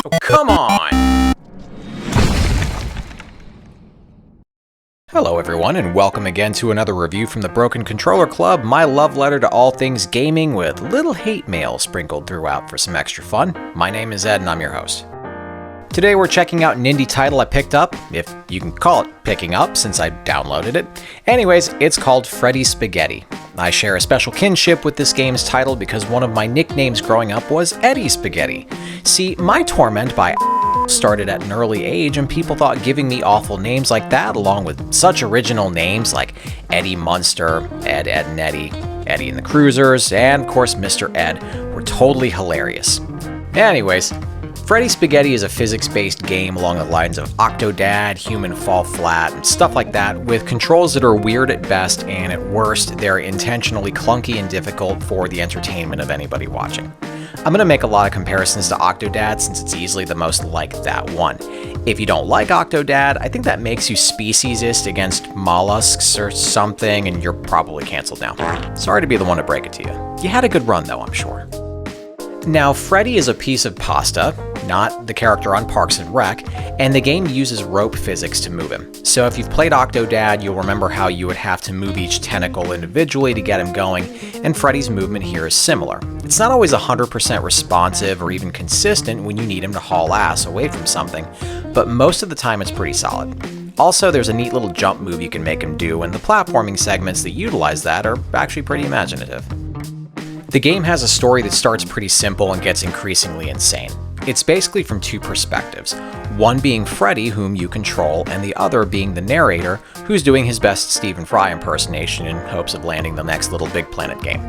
Oh, come on! Hello everyone, and welcome again to another review from the Broken Controller Club, my love letter to all things gaming with little hate mail sprinkled throughout for some extra fun. My name is Ed and I'm your host. Today we're checking out an indie title I picked up, if you can call it picking up since I downloaded it. Anyways, it's called Freddy Spaghetti. I share a special kinship with this game's title because one of my nicknames growing up was Eddie Spaghetti. See, my torment by started at an early age, and people thought giving me awful names like that, along with such original names like Eddie Munster, Ed, Ed and Eddie, Eddie and the Cruisers, and of course Mr. Ed, were totally hilarious. Anyways, Freddy Spaghetti is a physics-based game along the lines of Octodad, Human Fall Flat, and stuff like that, with controls that are weird at best, and at worst, they're intentionally clunky and difficult for the entertainment of anybody watching. I'm going to make a lot of comparisons to Octodad since it's easily the most like that one. If you don't like Octodad, I think that makes you speciesist against mollusks or something, and you're probably canceled now. Sorry to be the one to break it to you. You had a good run though, I'm sure. Now, Freddy is a piece of pasta, not the character on Parks and Rec, and the game uses rope physics to move him. So if you've played Octodad, you'll remember how you would have to move each tentacle individually to get him going, and Freddy's movement here is similar. It's not always 100% responsive or even consistent when you need him to haul ass away from something, but most of the time it's pretty solid. Also, there's a neat little jump move you can make him do, and the platforming segments that utilize that are actually pretty imaginative. The game has a story that starts pretty simple and gets increasingly insane. It's basically from two perspectives, one being Freddy, whom you control, and the other being the narrator, who's doing his best Stephen Fry impersonation in hopes of landing the next little Big Planet game.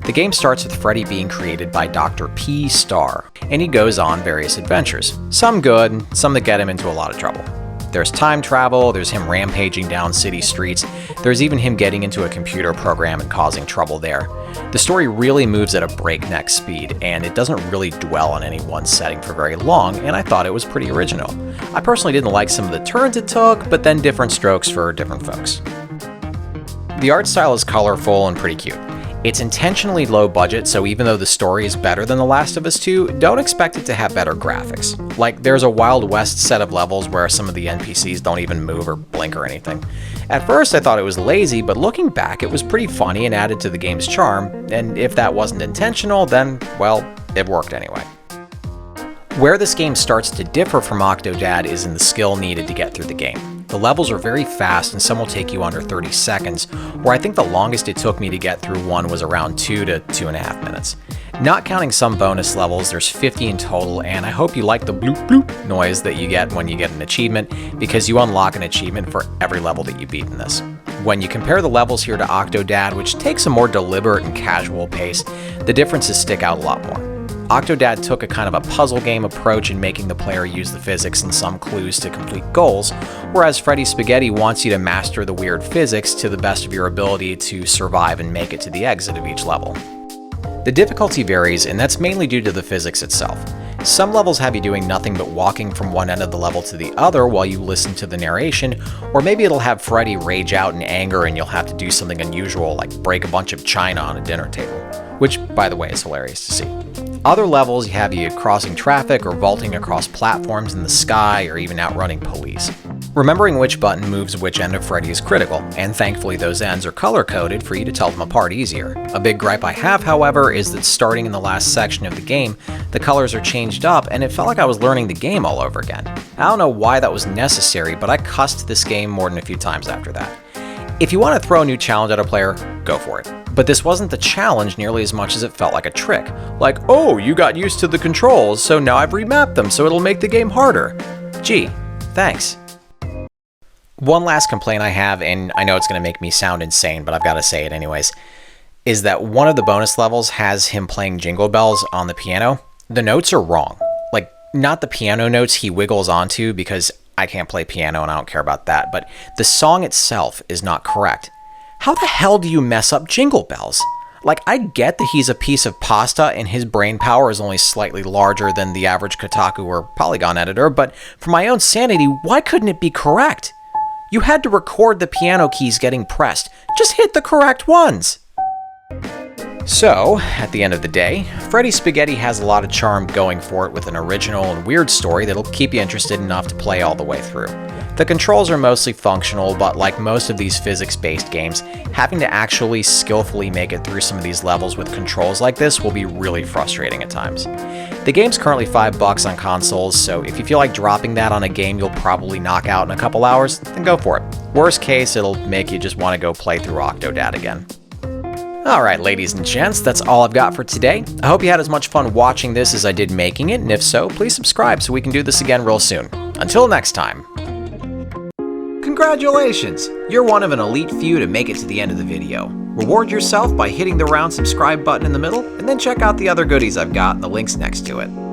The game starts with Freddy being created by Dr. P. Star, and he goes on various adventures. Some good, some that get him into a lot of trouble. There's time travel, there's him rampaging down city streets, there's even him getting into a computer program and causing trouble there. The story really moves at a breakneck speed, and it doesn't really dwell on any one setting for very long, and I thought it was pretty original. I personally didn't like some of the turns it took, but then different strokes for different folks. The art style is colorful and pretty cute. It's intentionally low budget, so even though the story is better than The Last of Us 2, don't expect it to have better graphics. Like, there's a Wild West set of levels where some of the NPCs don't even move or blink or anything. At first I thought it was lazy, but looking back it was pretty funny and added to the game's charm, and if that wasn't intentional, then, well, it worked anyway. Where this game starts to differ from Octodad is in the skill needed to get through the game. The levels are very fast and some will take you under 30 seconds, where I think the longest it took me to get through one was around 2 to 2.5 minutes. Not counting some bonus levels, there's 50 in total, and I hope you like the bloop bloop noise that you get when you get an achievement, because you unlock an achievement for every level that you beat in this. When you compare the levels here to Octodad, which takes a more deliberate and casual pace, the differences stick out a lot more. Octodad took a kind of a puzzle game approach in making the player use the physics and some clues to complete goals, whereas Freddy Spaghetti wants you to master the weird physics to the best of your ability to survive and make it to the exit of each level. The difficulty varies, and that's mainly due to the physics itself. Some levels have you doing nothing but walking from one end of the level to the other while you listen to the narration, or maybe it'll have Freddy rage out in anger and you'll have to do something unusual like break a bunch of china on a dinner table, which, by the way, is hilarious to see. Other levels have you crossing traffic or vaulting across platforms in the sky or even outrunning police. Remembering which button moves which end of Freddy is critical, and thankfully those ends are color-coded for you to tell them apart easier. A big gripe I have, however, is that starting in the last section of the game, the colors are changed up and it felt like I was learning the game all over again. I don't know why that was necessary, but I cussed this game more than a few times after that. If you want to throw a new challenge at a player, go for it. But this wasn't the challenge nearly as much as it felt like a trick. Like, oh, you got used to the controls, so now I've remapped them so it'll make the game harder. Gee, thanks. One last complaint I have, and I know it's going to make me sound insane, but I've got to say it anyways, is that one of the bonus levels has him playing Jingle Bells on the piano. The notes are wrong. Like, not the piano notes he wiggles onto, because I can't play piano and I don't care about that, but the song itself is not correct. How the hell do you mess up Jingle Bells? Like, I get that he's a piece of pasta and his brain power is only slightly larger than the average Kotaku or Polygon editor, but for my own sanity, why couldn't it be correct? You had to record the piano keys getting pressed. Just hit the correct ones. So, at the end of the day, Freddy Spaghetti has a lot of charm going for it with an original and weird story that'll keep you interested enough to play all the way through. The controls are mostly functional, but like most of these physics-based games, having to actually skillfully make it through some of these levels with controls like this will be really frustrating at times. The game's currently $5 on consoles, so if you feel like dropping that on a game you'll probably knock out in a couple hours, then go for it. Worst case, it'll make you just want to go play through Octodad again. Alright, ladies and gents, that's all I've got for today. I hope you had as much fun watching this as I did making it, and if so, please subscribe so we can do this again real soon. Until next time. Congratulations! You're one of an elite few to make it to the end of the video. Reward yourself by hitting the round subscribe button in the middle, and then check out the other goodies I've got in the links next to it.